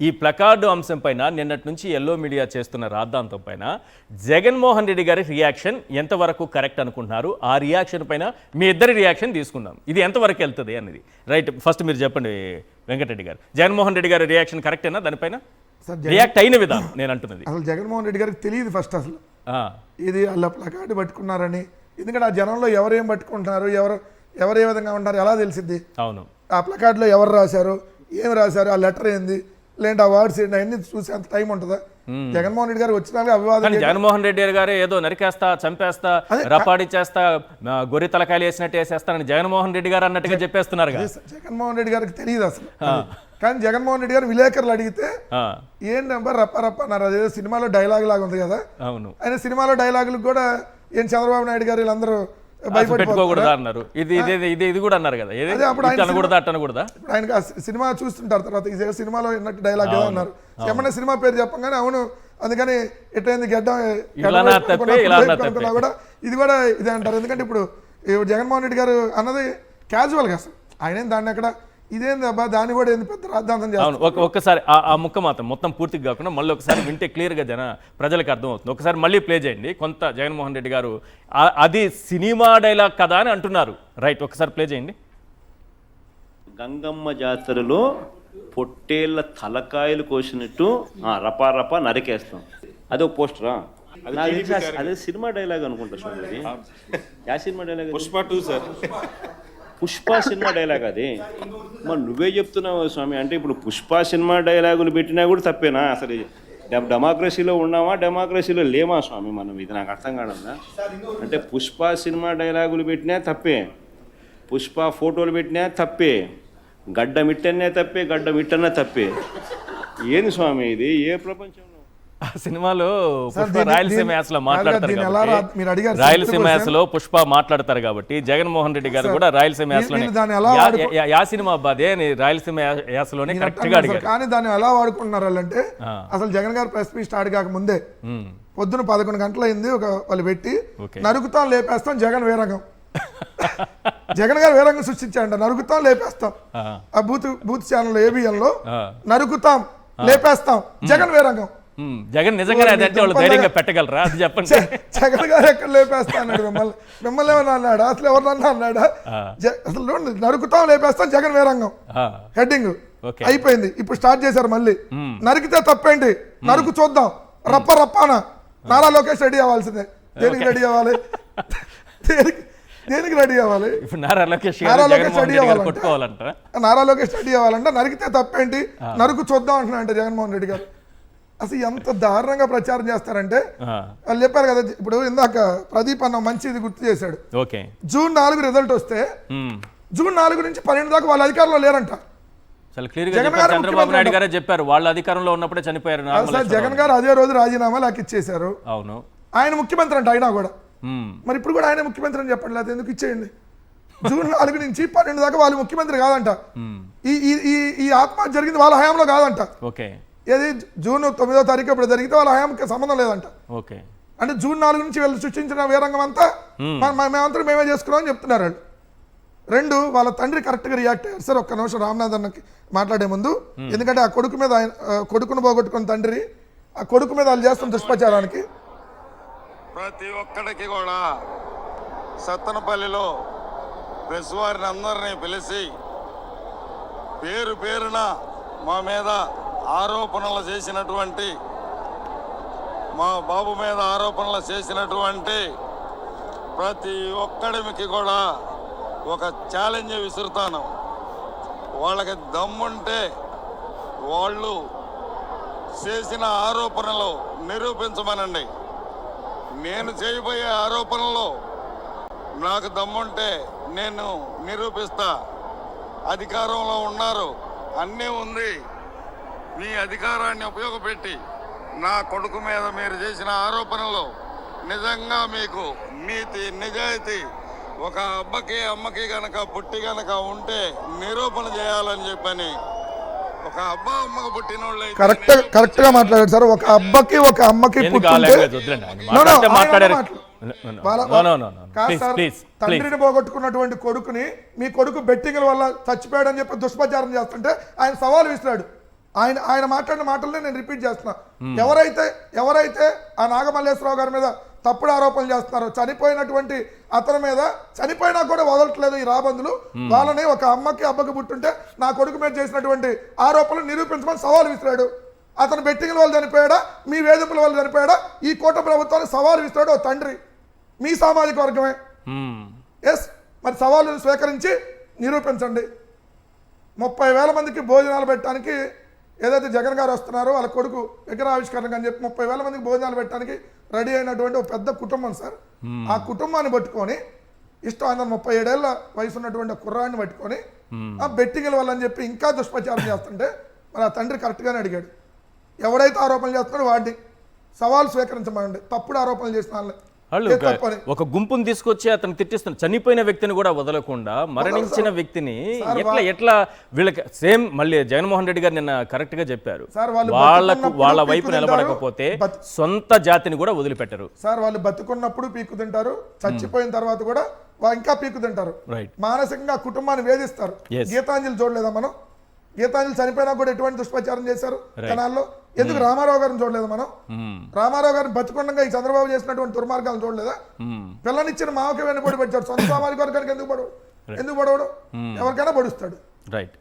ఈ ప్లకార్డు అంశం పైన నిన్నటి నుంచి ఎల్లో మీడియా చేస్తున్న రాద్ధాంతం పైన జగన్మోహన్ రెడ్డి గారి రియాక్షన్ ఎంతవరకు కరెక్ట్ అనుకుంటున్నారు? ఆ రియాక్షన్ పైన మీ ఇద్దరి రియాక్షన్ తీసుకుందాం. ఇది ఎంతవరకు వెళ్తుంది అనేది. రైట్, ఫస్ట్ మీరు చెప్పండి వెంకటరెడ్డి గారు. జగన్మోహన్ రెడ్డి గారి రియాక్షన్ కరెక్టేనా? దానిపైన రియాక్ట్ అయిన విధానం నేను అంటున్నది. అసలు జగన్మోహన్ రెడ్డి గారికి తెలియదు ఫస్ట్ అసలు ఇది వాళ్ళ ప్లకార్డు పట్టుకున్నారని. ఎందుకంటే ఆ జనంలో ఎవరేం పట్టుకుంటున్నారు, ఎవరు ఏ విధంగా ఉంటారు ఎలా తెలిసిద్ది? అవును, ఆ ప్లకార్డులో ఎవరు రాశారు, ఏం రాశారు, ఆ లెటర్ ఏంది, లేదంటే ఆ వర్డ్స్ ఏంటి, అవన్నీ చూసే అంత టైం ఉంటుందా? జగన్మోహన్ రెడ్డి గారు వచ్చిన అభివాదం. జగన్మోహన్ రెడ్డి గారు ఏదో నరికేస్తా, చంపేస్తా, రపాడి చేస్తా, గొర్రె తలకాయలు వేసినట్టు వేసేస్తానని జగన్మోహన్ రెడ్డి గారు అన్నట్టుగా చెప్పేస్తున్నారు. జగన్మోహన్ రెడ్డి గారికి తెలియదు అసలు. కానీ జగన్మోహన్ రెడ్డి గారు విలేకరులు అడిగితే ఏంటంటే రప్ప రప్ప అన్నారు. అదేదో సినిమాలో డైలాగ్ లాగా ఉంది కదా. అవును, ఆయన సినిమాలో డైలాగులకు కూడా ఏం చంద్రబాబు నాయుడు గారు వీళ్ళందరూ భయపెట్టుకోకూడదా అన్నారు. ఇది కూడా అన్నారు కదా. ఆయన సినిమా చూస్తుంటారు తర్వాత ఇదే సినిమాలో ఉన్నట్టు డైలాగ్ కదా అన్నారు. ఏమన్నా సినిమా పేరు చెప్పగానే అవును అందుకని ఎట్లయింది గడ్డం కూడా ఇది కూడా ఇదే అంటారు. ఎందుకంటే ఇప్పుడు జగన్మోహన్ రెడ్డి గారు అన్నది క్యాజువల్గా అసలు ఆయన దాన్ని అక్కడ ఇదేంది అబ్బా దాన్ని కూడా ఏంది పెద్ద రాద్ధాంతం చేస్తారు. ఒక్కసారి ఆ ముక్క మాత్రం మొత్తం పూర్తిగా కాకుండా మళ్ళీ ఒకసారి వింటే క్లియర్గా ప్రజలకు అర్థమవుతుంది. ఒకసారి మళ్ళీ ప్లే చేయండి. కొంత జగన్మోహన్ రెడ్డి గారు అది సినిమా డైలాగ్ కదా అని అంటున్నారు. రైట్, ఒకసారి ప్లే చేయండి. గంగమ్మ జాతరలో పొట్టేళ్ల తలకాయలు కోసినట్టు రపా రపా నరికేస్తాం. అదొక పోస్టరా? అదే సినిమా డైలాగ్ అనుకుంటా స్వామి. యా cinema dialogue? Pushpa 2 sir. Pushpa cinema dialogue అది. మరి నువ్వే చెప్తున్నావు స్వామి. అంటే ఇప్పుడు పుష్ప సినిమా డైలాగులు పెట్టినా కూడా తప్పేనా? అసలు డెమోక్రసీలో ఉన్నామా, డెమోక్రసీలో లేమా స్వామి మనం? ఇది నాకు అర్థం కావడంగా. అంటే పుష్ప సినిమా డైలాగులు పెట్టినా తప్పే, పుష్ప ఫోటోలు పెట్టినా తప్పే, గడ్డ మిట్టనే తప్పే, గడ్డ మిట్టనే తప్పే. ఏంది స్వామి ఇది? ఏ ప్రపంచంలో? ఆ సినిమాలో పుష్ప రాయలసీమ యాసలో మాట్లాడతారు కాబట్టి, రాయలసీమ యాసలో పుష్ప మాట్లాడతారు కాబట్టి జగన్మోహన్ రెడ్డి గారు కూడా రాయలసీమ యాసలోనే యా సినిమా అబ్బాదే రాయలసీమ యాసలోనే కరెక్ట్ గా అడిగారు. కానీ దాన్ని ఎలా వాడుకుంటున్నారు అంటే అసలు జగన్ గారు ప్రెస్ మీట్ స్టార్ట్ కాక ముందే పొద్దున 11 గంటలైంది వాళ్ళు పెట్టి నరుకుతాం లేపేస్తాం జగన్ వీరంగం. జగన్ గారు వీరంగం సృష్టించారంట. నరుకుతాం లేపేస్తాం. ఆ బూత్ ఛానల్ ఏబిఎన్ లో నరుకుతాం లేపేస్తాం జగన్ వీరంగం. జగన్ నిజంగానే అదంటే వాళ్ళు ధైర్యంగా పెట్టగలరా? అది చెప్పండి. జగన్ గారు ఎక్కడ లేపేస్తా అన్నాడు మిమ్మల్ని ఏమన్నా అన్నాడా? అసలు ఎవరన్నా అన్నాడా? అసలు నరుకుతాం లేపేస్తాం జగన్ వీరంగం హెడ్డింగ్ అయిపోయింది. ఇప్పుడు స్టార్ట్ చేశారు మళ్ళీ. నరికితే తప్పేంటి, నరుకు చూద్దాం రప్ప రప్పానా. నారా లోకేష్ రెడీ అవ్వాల్సిందే. దేనికి రెడీ అవ్వాలి? దేనికి రెడీ అవ్వాలి? నారా లోకేష్ రెడీ అవ్వాలంట. నరికితే తప్పేంటి, నరుకు చూద్దాం అంటున్నా అంటే జగన్మోహన్ రెడ్డి గారు. అసలు ఎంత దారుణంగా ప్రచారం చేస్తారంటే వాళ్ళు చెప్పారు కదా. ఇప్పుడు ఇందాక ప్రదీప్ అన్న మంచిది గుర్తు చేశాడు. జూన్ 4 రిజల్ట్ వస్తే జూన్ 4 నుంచి 12 దాకా వాళ్ళ అధికారంలో లేరంట. చంద్రబాబు నాయుడు గారే చెప్పారు వాళ్ళ అధికారంలో ఉన్నప్పుడే చనిపోయారు. జగన్ గారు అదే రోజు రాజీనామా లాక్ ఇచ్చేశారు. అవును, ఆయన ముఖ్యమంత్రి అంట. అయినా కూడా మరి ఇప్పుడు కూడా ఆయన ముఖ్యమంత్రి అని చెప్పండి, లేకపోతే ఎందుకు ఇచ్చేయండి? జూన్ 4 నుంచి 12 దాకా వాళ్ళు ముఖ్యమంత్రి కాదంట. ఈ ఆత్మహత్య జరిగింది వాళ్ళ హయాంలో కాదంట. ఏది జూన్ 9వ తారీఖు ఇప్పుడు జరిగితే వాళ్ళ హయాంకి సంబంధం లేదంట. అంటే జూన్ 4 నుంచి వీళ్ళు సృష్టించిన వీరంగం అంతా మేమంతా మేమే చేసుకున్నాం అని చెప్తున్నారు వాళ్ళు. 2 వాళ్ళ తండ్రి కరెక్ట్గా రియాక్ట్ అయ్యారు. సార్ ఒక్క నిమిషం రామ్నాథ్ అన్నకి మాట్లాడే ముందు. ఎందుకంటే ఆ కొడుకు మీద కొడుకును పోగొట్టుకున్న తండ్రి ఆ కొడుకు మీద వాళ్ళు చేస్తున్న దుష్ప్రచారానికి ప్రతి ఒక్కడికి కూడా సత్తనపల్లిలో ప్రెస్ వారిని అందరినీ పిలిచి పేరు పేరున మా మీద ఆరోపణలు చేసినటువంటి, మా బాబు మీద ఆరోపణలు చేసినటువంటి ప్రతి ఒక్కడికి కూడా ఒక ఛాలెంజ్ విసురుతాను. వాళ్ళకి దమ్ముంటే వాళ్ళు చేసిన ఆరోపణలు నిరూపించమనండి. నేను చేయబోయే ఆరోపణలో నాకు దమ్ముంటే నేను నిరూపిస్తా. అధికారంలో ఉన్నారు, అన్నీ ఉంది. మీ అధికారాన్ని ఉపయోగపెట్టి నా కొడుకు మీద మీరు చేసిన ఆరోపణలు నిజంగా మీకు నీతి నిజాయితీ ఒక అబ్బకి అమ్మకి గనక పుట్టి గనక ఉంటే నిరూపణ చేయాలని చెప్పని. ఒక అబ్బా అమ్మకి పుట్టిన వాళ్ళు కరెక్ట్ గా మాట్లాడారు సార్. ఒక అబ్బకి ఒక అమ్మకి తండ్రిని పోగొట్టుకున్నటువంటి కొడుకుని మీ కొడుకు బెట్టింగ్ల వల్ల చచ్చిపోయాడని చెప్పి దుష్ప్రచారం చేస్తుంటే ఆయన సవాల్ విసిరాడు. ఆయన మాట్లాడిన మాటలనే నేను రిపీట్ చేస్తున్నా. ఎవరైతే ఆ నాగమల్లేశ్వరరావు గారి మీద తప్పుడు ఆరోపణలు చేస్తున్నారో, చనిపోయినటువంటి అతని మీద చనిపోయినా కూడా వదలట్లేదు ఈ రాబందులు, వాళ్ళని ఒక అమ్మకి అబ్బకి పుట్టుంటే నా కొడుకు మీద చేసినటువంటి ఆరోపణలు నిరూపించమని సవాల్ విసిరాడు. అతను బెట్టింగ్ల వల్ల చనిపోయాడా, మీ వేధింపుల వల్ల చనిపోయాడా, ఈ కూటమి ప్రభుత్వాన్ని సవాల్ విసిరాడు ఓ తండ్రి, మీ సామాజిక వర్గమే. ఎస్, మరి సవాలు స్వీకరించి నిరూపించండి. 30,000 మందికి భోజనాలు పెట్టడానికి ఏదైతే జగన్ గారు వస్తున్నారో వాళ్ళ కొడుకు విగ్రహావిష్కరణ అని చెప్పి 30,000 మందికి భోజనాలు పెట్టడానికి రెడీ అయినటువంటి ఒక పెద్ద కుటుంబం సార్. ఆ కుటుంబాన్ని పట్టుకొని ఇష్టం అందరూ 37 ఏళ్ల వయసు ఉన్నటువంటి కుర్రాడిని పట్టుకొని ఆ బెట్టింగ్ల వల్ల అని చెప్పి ఇంకా దుష్ప్రచారం చేస్తుంటే మరి ఆ తండ్రి కరెక్ట్గానే అడిగాడు. ఎవడైతే ఆరోపణలు చేస్తున్నాడో వాడిని సవాల్ స్వీకరించమనండి, తప్పుడు ఆరోపణలు చేసిన వాళ్ళని. వాళ్ళు ఒక గుంపుని తీసుకొచ్చి అతను తిట్టిస్తున్నారు. చనిపోయిన వ్యక్తిని కూడా వదలకుండా మరణించిన వ్యక్తిని ఎట్లా వీళ్ళకి సేమ్ మళ్ళీ జగన్మోహన్ రెడ్డి గారు నిన్న కరెక్ట్ గా చెప్పారు, వాళ్ళ వైపు నిలబడకపోతే సొంత జాతిని కూడా వదిలిపెట్టరు సార్. వాళ్ళు బతుకున్నప్పుడు పీకు తింటారు, చచ్చిపోయిన తర్వాత కూడా ఇంకా పీకు తింటారు. మానసికంగా కుటుంబాన్ని వేధిస్తారు. గీతాంజలి చూడలేదా మనం? గీతాంజలి చనిపోయినా కూడా ఎటువంటి దుష్ప్రచారం చేశారు జనాల్లో. ఎందుకు రామారావు గారిని చూడలేదు మనం? రామారావు గారిని బతుకుండగా ఈ చంద్రబాబు చేసినటువంటి దుర్మార్గాలను చూడలేదా? పిల్లనిచ్చిన మామకి వెన్నుపోటు పెట్టాడు, సొంత సామాజిక వర్గానికి ఎందుకు పడవడు? ఎవరికైనా పడుస్తాడు. రైట్.